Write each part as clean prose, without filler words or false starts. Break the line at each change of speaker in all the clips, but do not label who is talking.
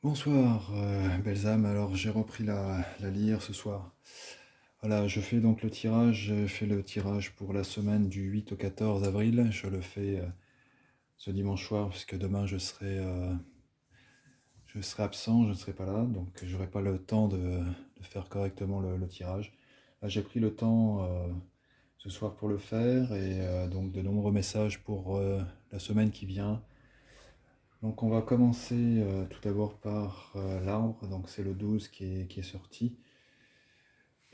Bonsoir, belles âmes. Alors, j'ai repris la lyre ce soir. Voilà, je fais donc le tirage. Je fais le tirage pour la semaine du 8 au 14 avril. Je le fais ce dimanche soir, puisque demain je serai absent, je ne serai pas là, donc je n'aurai pas le temps de faire correctement le tirage. Là, j'ai pris le temps ce soir pour le faire, et donc de nombreux messages pour la semaine qui vient. Donc on va commencer tout d'abord par l'arbre, donc c'est le 12 qui est sorti.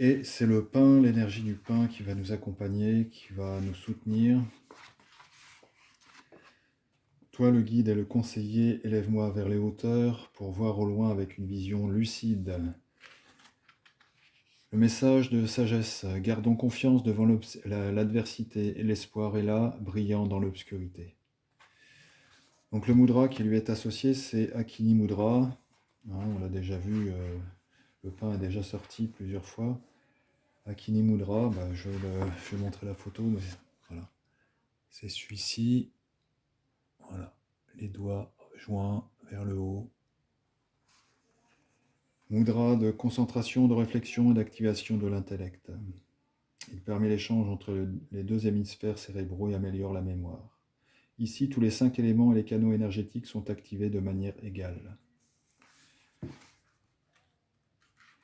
Et c'est le pain, l'énergie du pain qui va nous accompagner, qui va nous soutenir. Toi le guide et le conseiller, élève-moi vers les hauteurs pour voir au loin avec une vision lucide. Le message de sagesse, gardons confiance devant l'adversité et l'espoir est là, brillant dans l'obscurité. Donc le mudra qui lui est associé, c'est Akini Mudra. On l'a déjà vu, le pain est déjà sorti plusieurs fois. Akini Mudra, je vais montrer la photo, mais voilà. C'est celui-ci. Voilà. Les doigts joints vers le haut. Mudra de concentration, de réflexion et d'activation de l'intellect. Il permet l'échange entre les deux hémisphères cérébraux et améliore la mémoire. Ici, tous les 5 éléments et les canaux énergétiques sont activés de manière égale.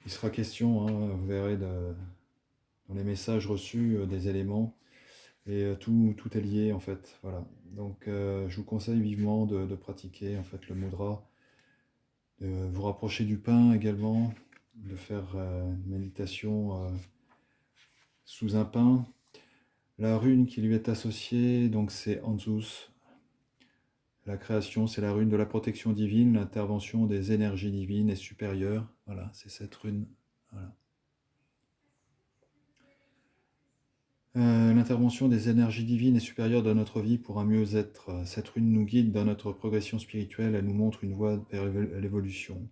Il sera question, vous verrez, dans les messages reçus des éléments, et tout est lié en fait. Voilà. Donc je vous conseille vivement de pratiquer en fait le mudra, de vous rapprocher du pain également, de faire une méditation sous un pain. La rune qui lui est associée, donc c'est Anzus. La création, c'est la rune de la protection divine, l'intervention des énergies divines et supérieures. Voilà, c'est cette rune. Voilà. L'intervention des énergies divines et supérieures dans notre vie pour un mieux-être. Cette rune nous guide dans notre progression spirituelle, elle nous montre une voie vers l'évolution.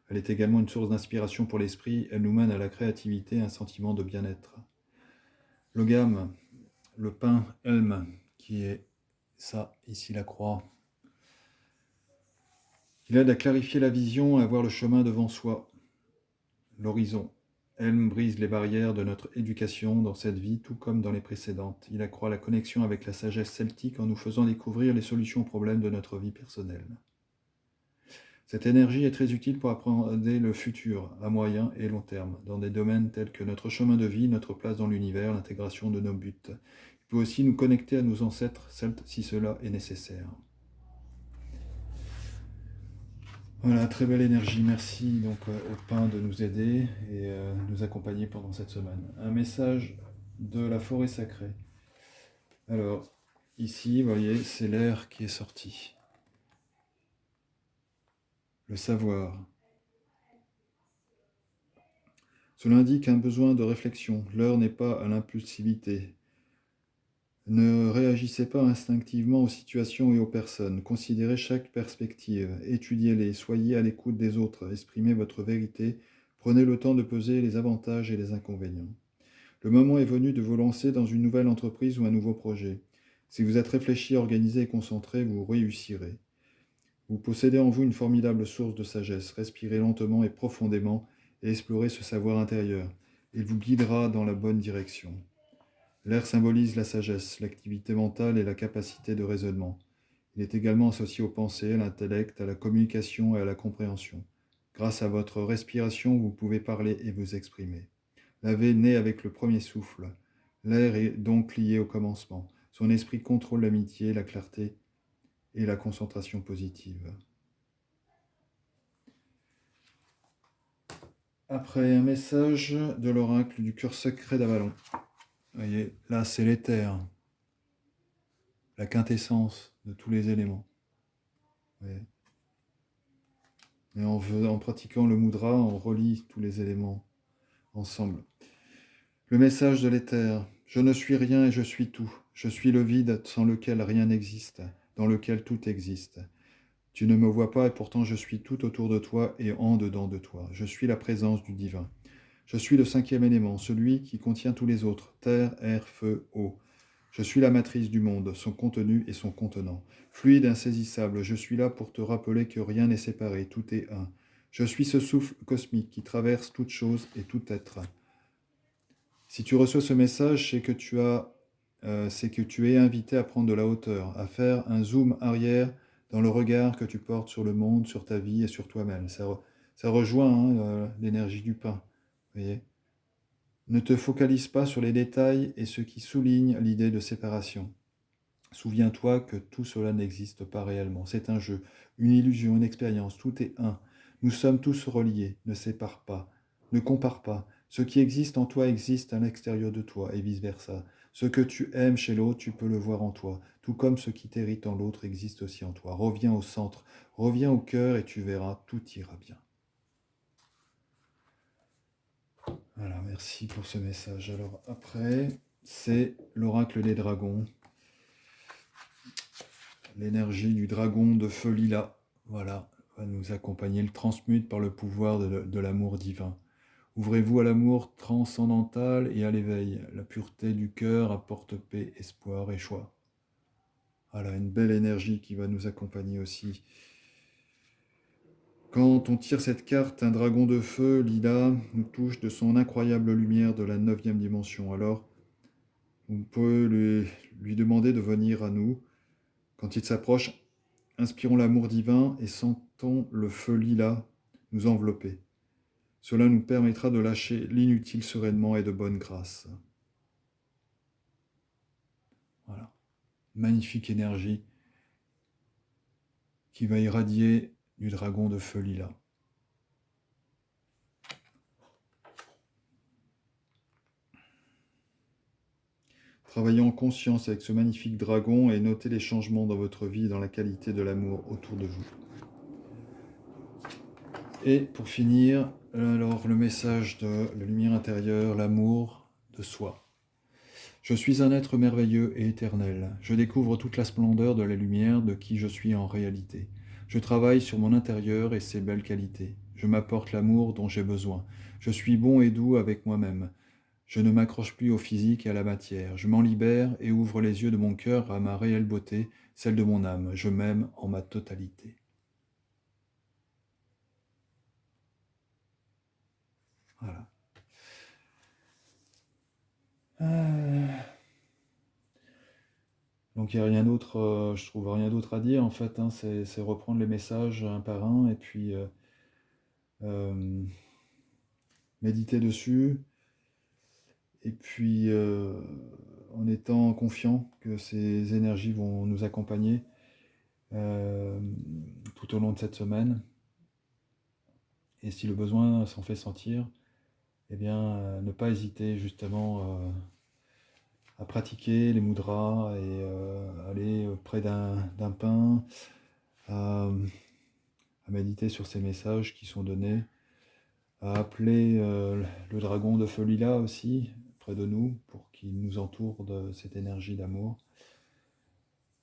Elle est également une source d'inspiration pour l'esprit, elle nous mène à la créativité et un sentiment de bien-être. Logam, le pain Helm, qui est ça, ici la croix. Il aide à clarifier la vision et à voir le chemin devant soi, l'horizon. Helm brise les barrières de notre éducation dans cette vie, tout comme dans les précédentes. Il accroît la connexion avec la sagesse celtique en nous faisant découvrir les solutions aux problèmes de notre vie personnelle. Cette énergie est très utile pour appréhender le futur, à moyen et long terme, dans des domaines tels que notre chemin de vie, notre place dans l'univers, l'intégration de nos buts. Il peut aussi nous connecter à nos ancêtres celtes si cela est nécessaire. Voilà, très belle énergie. Merci donc au pain de nous aider et nous accompagner pendant cette semaine. Un message de la forêt sacrée. Alors, ici, vous voyez, c'est l'air qui est sorti. Le savoir. Cela indique un besoin de réflexion. L'heure n'est pas à l'impulsivité. Ne réagissez pas instinctivement aux situations et aux personnes. Considérez chaque perspective. Étudiez-les. Soyez à l'écoute des autres. Exprimez votre vérité. Prenez le temps de peser les avantages et les inconvénients. Le moment est venu de vous lancer dans une nouvelle entreprise ou un nouveau projet. Si vous êtes réfléchi, organisé et concentré, vous réussirez. Vous possédez en vous une formidable source de sagesse. Respirez lentement et profondément et explorez ce savoir intérieur. Il vous guidera dans la bonne direction. L'air symbolise la sagesse, l'activité mentale et la capacité de raisonnement. Il est également associé aux pensées, à l'intellect, à la communication et à la compréhension. Grâce à votre respiration, vous pouvez parler et vous exprimer. L'Ave naît avec le premier souffle. L'air est donc lié au commencement. Son esprit contrôle l'amitié, la clarté et la concentration positive. Après, un message de l'oracle du cœur secret d'Avalon. Vous voyez, là c'est l'éther, la quintessence de tous les éléments. Et en pratiquant le mudra, on relie tous les éléments ensemble. Le message de l'éther. Je ne suis rien et je suis tout. Je suis le vide sans lequel rien n'existe, dans lequel tout existe. Tu ne me vois pas et pourtant je suis tout autour de toi et en dedans de toi. Je suis la présence du divin. Je suis le 5e élément, celui qui contient tous les autres, terre, air, feu, eau. Je suis la matrice du monde, son contenu et son contenant. Fluide, insaisissable, je suis là pour te rappeler que rien n'est séparé, tout est un. Je suis ce souffle cosmique qui traverse toute chose et tout être. Si tu reçois ce message, c'est que tu es invité à prendre de la hauteur, à faire un zoom arrière dans le regard que tu portes sur le monde, sur ta vie et sur toi-même. Ça rejoint l'énergie du pain. Voyez. Ne te focalise pas sur les détails et ce qui souligne l'idée de séparation. Souviens-toi que tout cela n'existe pas réellement. C'est un jeu, une illusion, une expérience. Tout est un. Nous sommes tous reliés. Ne sépare pas. Ne compare pas. Ce qui existe en toi existe à l'extérieur de toi et vice-versa. Ce que tu aimes chez l'autre, tu peux le voir en toi. Tout comme ce qui t'hérite en l'autre existe aussi en toi. Reviens au centre, reviens au cœur et tu verras, tout ira bien. Voilà, merci pour ce message. Alors après, c'est l'oracle des dragons. L'énergie du dragon de feu lilas, voilà, va nous accompagner, le transmute par le pouvoir de l'amour divin. Ouvrez-vous à l'amour transcendantal et à l'éveil. La pureté du cœur apporte paix, espoir et joie. Voilà, une belle énergie qui va nous accompagner aussi. Quand on tire cette carte, un dragon de feu, lilas, nous touche de son incroyable lumière de la 9e dimension. Alors, on peut lui demander de venir à nous. Quand il s'approche, inspirons l'amour divin et sentons le feu lilas nous envelopper. Cela nous permettra de lâcher l'inutile sereinement et de bonne grâce. Voilà. Magnifique énergie qui va irradier du dragon de feu lilas. Travaillez en conscience avec ce magnifique dragon et notez les changements dans votre vie et dans la qualité de l'amour autour de vous. Et pour finir, alors le message de la lumière intérieure, l'amour de soi. Je suis un être merveilleux et éternel. Je découvre toute la splendeur de la lumière de qui je suis en réalité. Je travaille sur mon intérieur et ses belles qualités. Je m'apporte l'amour dont j'ai besoin. Je suis bon et doux avec moi-même. Je ne m'accroche plus au physique et à la matière. Je m'en libère et ouvre les yeux de mon cœur à ma réelle beauté, celle de mon âme. Je m'aime en ma totalité. Voilà. Donc il n'y a rien d'autre, je trouve rien d'autre à dire en fait, hein, c'est reprendre les messages un par un et puis méditer dessus, et puis en étant confiant que ces énergies vont nous accompagner tout au long de cette semaine. Et si le besoin s'en fait sentir, eh bien ne pas hésiter justement à pratiquer les mudras et aller près d'un pain, à méditer sur ces messages qui sont donnés, à appeler le dragon de feu lilas aussi près de nous pour qu'il nous entoure de cette énergie d'amour.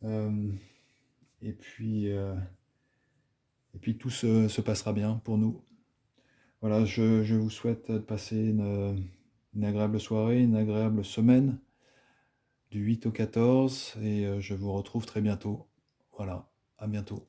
Et puis tout se passera bien pour nous. Voilà, je vous souhaite de passer une agréable soirée, une agréable semaine du 8 au 14 et je vous retrouve très bientôt. Voilà, à bientôt.